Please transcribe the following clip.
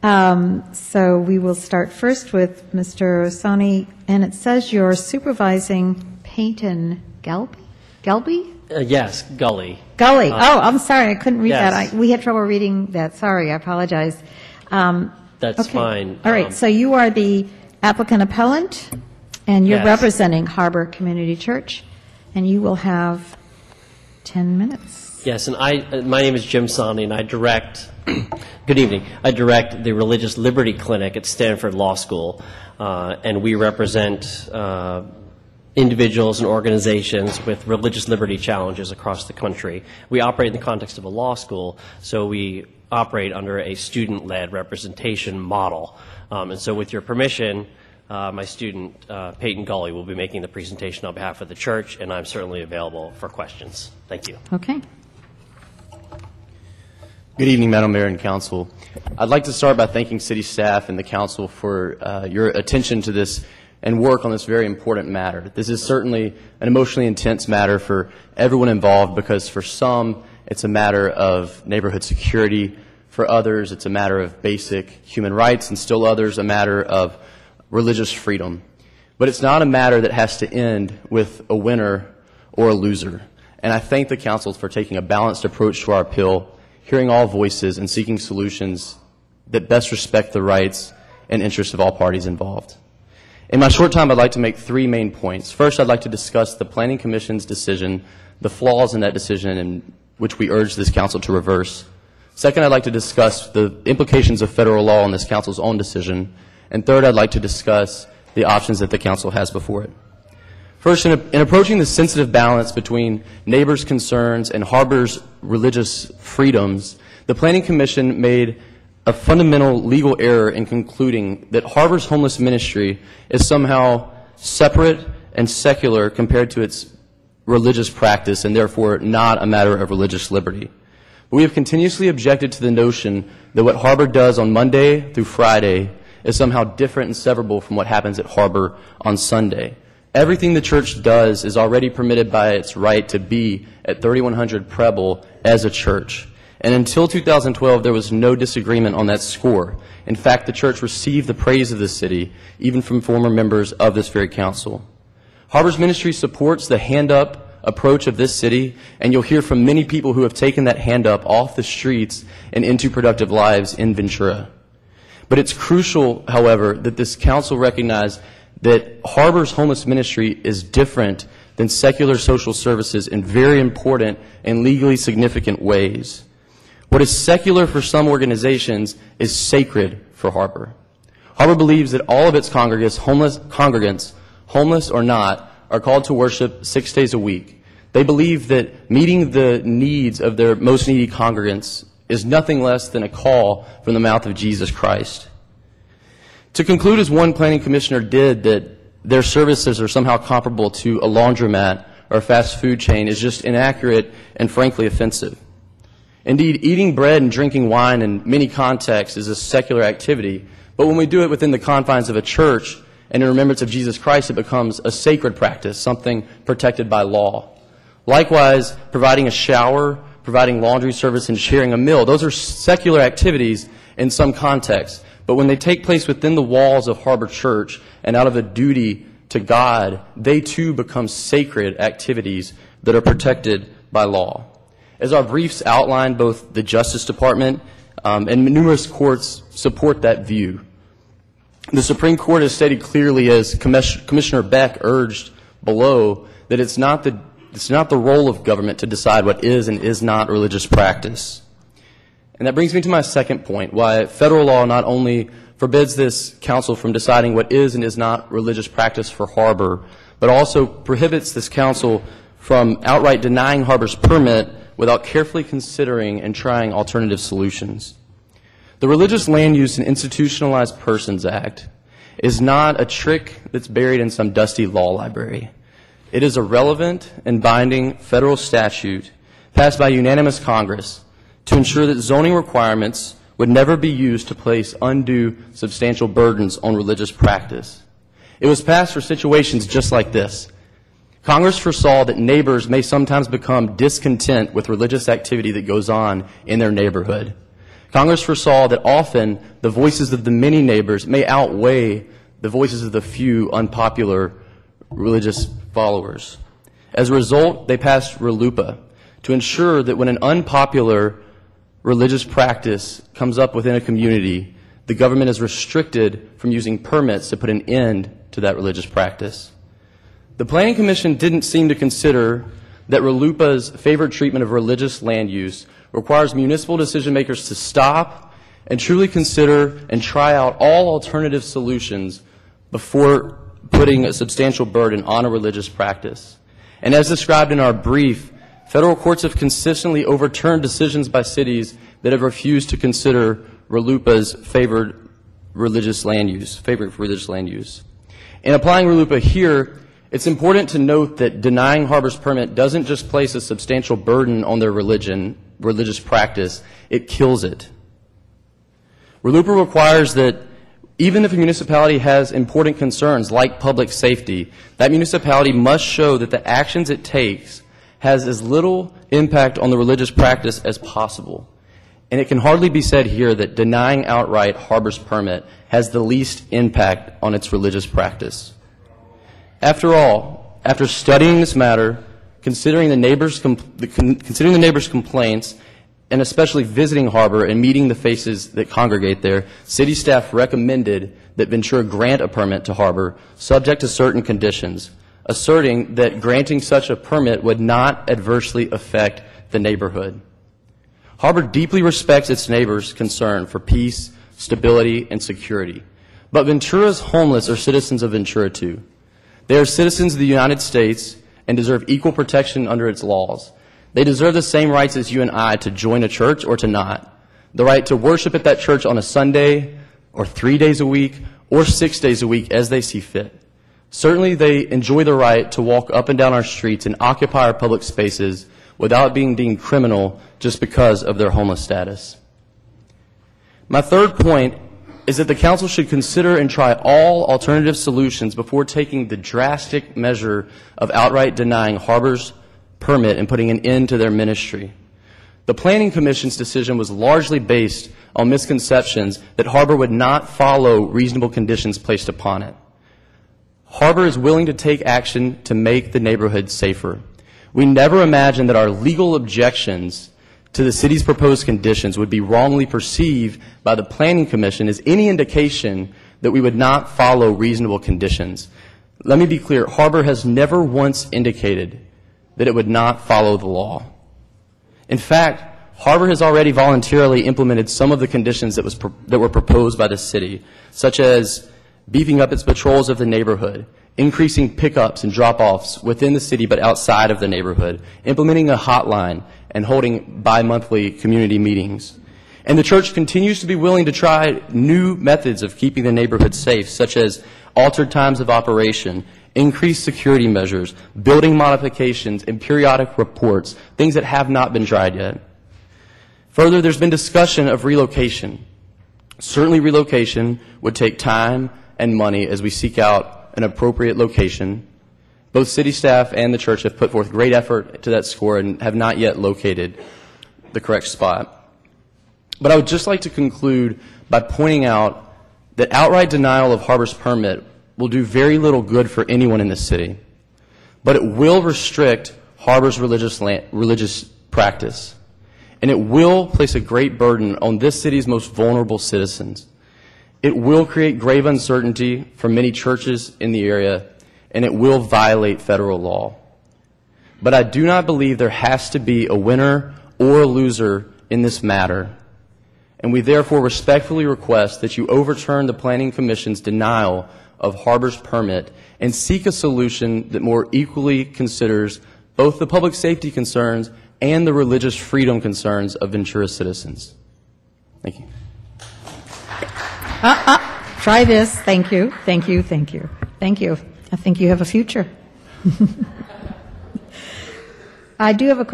So we will start first with Mr. Osani, and it says you're supervising Peyton Gulley? Yes, Gulley. Gulley. Oh, I'm sorry, I couldn't read yes. that. We had trouble reading that. Sorry, I apologize. That's okay. fine. All right, so you are the applicant appellant, and you're yes. representing Harbor Community Church, and you will have 10 minutes. Yes, and my name is Jim Sani, and I direct, good evening, I direct the Religious Liberty Clinic at Stanford Law School, and we represent individuals and organizations with religious liberty challenges across the country. We operate in the context of a law school, so we operate under a student-led representation model. And so with your permission, my student, Peyton Gulley, will be making the presentation on behalf of the church, and I'm certainly available for questions. Thank you. Okay. Good evening, Madam Mayor and Council. I'd like to start by thanking City staff and the Council for your attention to this and work on this very important matter. This is certainly an emotionally intense matter for everyone involved because for some, it's a matter of neighborhood security. For others, it's a matter of basic human rights, and still others, a matter of religious freedom. But it's not a matter that has to end with a winner or a loser. And I thank the Council for taking a balanced approach to our appeal, hearing all voices and seeking solutions that best respect the rights and interests of all parties involved. In my short time, I'd like to make three main points. First, I'd like to discuss the Planning Commission's decision, the flaws in that decision, and which we urge this Council to reverse. Second, I'd like to discuss the implications of federal law on this Council's own decision. And third, I'd like to discuss the options that the Council has before it. First, in approaching the sensitive balance between neighbors' concerns and Harbor's religious freedoms, the Planning Commission made a fundamental legal error in concluding that Harbor's homeless ministry is somehow separate and secular compared to its religious practice and therefore not a matter of religious liberty. But we have continuously objected to the notion that what Harbor does on Monday through Friday is somehow different and severable from what happens at Harbor on Sunday. Everything the church does is already permitted by its right to be at 3100 Preble as a church. And until 2012, there was no disagreement on that score. In fact, the church received the praise of the city, even from former members of this very council. Harbor's ministry supports the hand-up approach of this city, and you'll hear from many people who have taken that hand-up off the streets and into productive lives in Ventura. But it's crucial, however, that this council recognize that Harbor's homeless ministry is different than secular social services in very important and legally significant ways. What is secular for some organizations is sacred for Harbor. Harbor believes that all of its congregants, homeless or not, are called to worship 6 days a week. They believe that meeting the needs of their most needy congregants is nothing less than a call from the mouth of Jesus Christ. To conclude, as one planning commissioner did, that their services are somehow comparable to a laundromat or a fast food chain is just inaccurate and frankly offensive. Indeed, eating bread and drinking wine in many contexts is a secular activity, but when we do it within the confines of a church and in remembrance of Jesus Christ, it becomes a sacred practice, something protected by law. Likewise, providing a shower, providing laundry service, and sharing a meal, those are secular activities in some contexts. But when they take place within the walls of Harbor Church and out of a duty to God, they too become sacred activities that are protected by law. As our briefs outline, both the Justice Department and numerous courts support that view. The Supreme Court has stated clearly, as Commissioner Beck urged below, that it's not the role of government to decide what is and is not religious practice. And that brings me to my second point, why federal law not only forbids this council from deciding what is and is not religious practice for Harbor, but also prohibits this council from outright denying Harbor's permit without carefully considering and trying alternative solutions. The Religious Land Use and Institutionalized Persons Act is not a trick that's buried in some dusty law library. It is a relevant and binding federal statute passed by unanimous Congress to ensure that zoning requirements would never be used to place undue substantial burdens on religious practice. It was passed for situations just like this. Congress foresaw that neighbors may sometimes become discontent with religious activity that goes on in their neighborhood. Congress foresaw that often the voices of the many neighbors may outweigh the voices of the few unpopular religious followers. As a result, they passed RLUIPA to ensure that when an unpopular religious practice comes up within a community, the government is restricted from using permits to put an end to that religious practice. The Planning Commission didn't seem to consider that RLUIPA's favored treatment of religious land use requires municipal decision makers to stop and truly consider and try out all alternative solutions before putting a substantial burden on a religious practice. And as described in our brief, federal courts have consistently overturned decisions by cities that have refused to consider RLUIPA's favored religious land use. In applying RLUIPA here, it's important to note that denying Harbor's permit doesn't just place a substantial burden on their religious practice, it kills it. RLUIPA requires that even if a municipality has important concerns like public safety, that municipality must show that the actions it takes has as little impact on the religious practice as possible. And it can hardly be said here that denying outright Harbor's permit has the least impact on its religious practice. After all, after studying this matter, considering the neighbors' complaints, and especially visiting Harbor and meeting the faces that congregate there, city staff recommended that Ventura grant a permit to Harbor subject to certain conditions, asserting that granting such a permit would not adversely affect the neighborhood. Harbor deeply respects its neighbors' concern for peace, stability, and security. But Ventura's homeless are citizens of Ventura too. They are citizens of the United States and deserve equal protection under its laws. They deserve the same rights as you and I to join a church or to not. The right to worship at that church on a Sunday, or 3 days a week, or 6 days a week as they see fit. Certainly they enjoy the right to walk up and down our streets and occupy our public spaces without being deemed criminal just because of their homeless status. My third point is that the council should consider and try all alternative solutions before taking the drastic measure of outright denying Harbor's permit and putting an end to their ministry. The Planning Commission's decision was largely based on misconceptions that Harbor would not follow reasonable conditions placed upon it. Harbor is willing to take action to make the neighborhood safer. We never imagined that our legal objections to the city's proposed conditions would be wrongly perceived by the Planning Commission as any indication that we would not follow reasonable conditions. Let me be clear, Harbor has never once indicated that it would not follow the law. In fact, Harbor has already voluntarily implemented some of the conditions that were proposed by the city, such as beefing up its patrols of the neighborhood, increasing pickups and drop-offs within the city but outside of the neighborhood, implementing a hotline, and holding bi-monthly community meetings. And the church continues to be willing to try new methods of keeping the neighborhood safe, such as altered times of operation, increased security measures, building modifications, and periodic reports, things that have not been tried yet. Further, there's been discussion of relocation. Certainly relocation would take time and money as we seek out an appropriate location. Both city staff and the church have put forth great effort to that score and have not yet located the correct spot. But I would just like to conclude by pointing out that outright denial of Harbor's permit will do very little good for anyone in the city, but it will restrict Harbor's religious practice, and it will place a great burden on this city's most vulnerable citizens. It will create grave uncertainty for many churches in the area, and it will violate federal law. But I do not believe there has to be a winner or a loser in this matter, and we therefore respectfully request that you overturn the Planning Commission's denial of Harbor's permit and seek a solution that more equally considers both the public safety concerns and the religious freedom concerns of Ventura citizens. Thank you. Try this. Thank you. Thank you. Thank you. Thank you. I think you have a future. I do have a